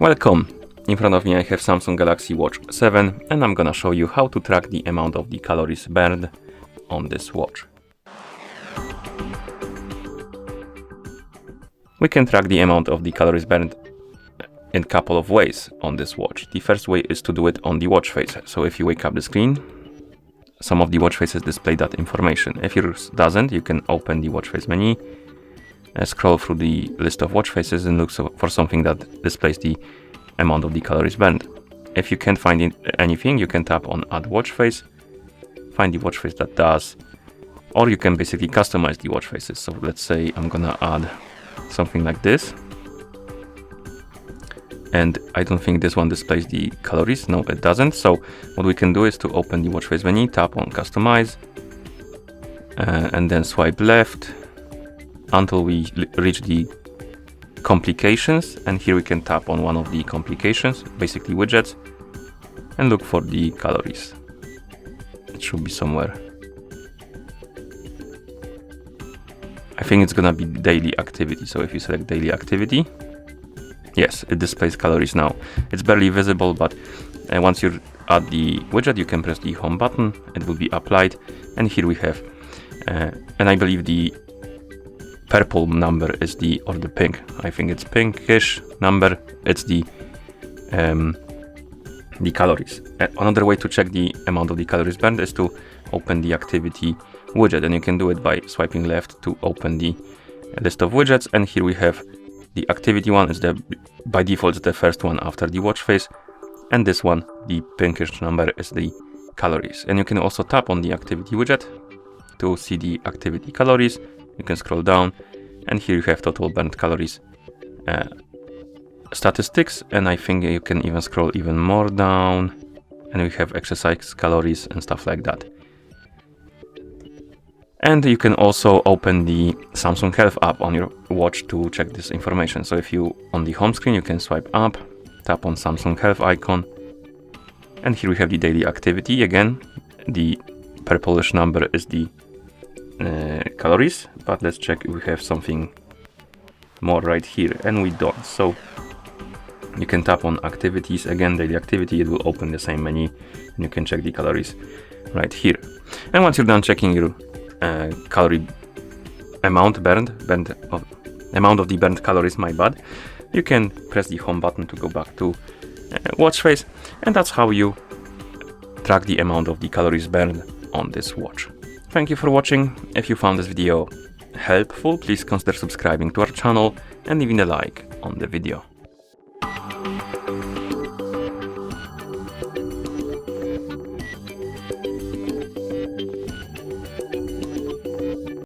Welcome! In front of me I have Samsung Galaxy Watch 7 and I'm gonna show you how to track the amount of the calories burned on this watch. We can track the amount of the calories burned in a couple of ways on this watch. The first way is to do it on the watch face. So if you wake up the screen, some of the watch faces display that information. If yours doesn't, you can open the watch face menu, scroll through the list of watch faces and look for something that displays the amount of the calories burned. If you can't find anything, you can tap on Add Watch Face, find the watch face that does, or you can basically customize the watch faces. So let's say I'm gonna add something like this. And I don't think this one displays the calories. No, it doesn't. So what we can do is to open the watch face menu, tap on Customize, and then swipe left until we reach the complications. And here we can tap on one of the complications, basically widgets, and look for the calories. It should be somewhere. I think it's gonna be daily activity. So if you select daily activity, yes, it displays calories now. It's barely visible, but once you add the widget, you can press the home button. It will be applied. And here we have, and I believe the purple number is or the pink. I think it's pinkish number. It's the calories. Another way to check the amount of the calories burned is to open the activity widget, and you can do it by swiping left to open the list of widgets. And here we have the activity one is by default it's the first one after the watch face, and this one, the pinkish number, is the calories. And you can also tap on the activity widget to see the activity calories. You can scroll down, and here you have total burnt calories statistics, and I think you can even scroll even more down, and we have exercise calories and stuff like that. And you can also open the Samsung Health app on your watch to check this information. So if you, on the home screen, you can swipe up, tap on Samsung Health icon, and here we have the daily activity. Again, the purplish number is the calories, but let's check if we have something more right here, and we don't. So you can tap on activities, again daily activity, it will open the same menu, and you can check the calories right here. And once you're done checking your calorie amount amount of the burnt calories, my bad, you can press the home button to go back to watch face, and that's how you track the amount of the calories burned on this watch. Thank you for watching. If you found this video helpful, please consider subscribing to our channel and leaving a like on the video.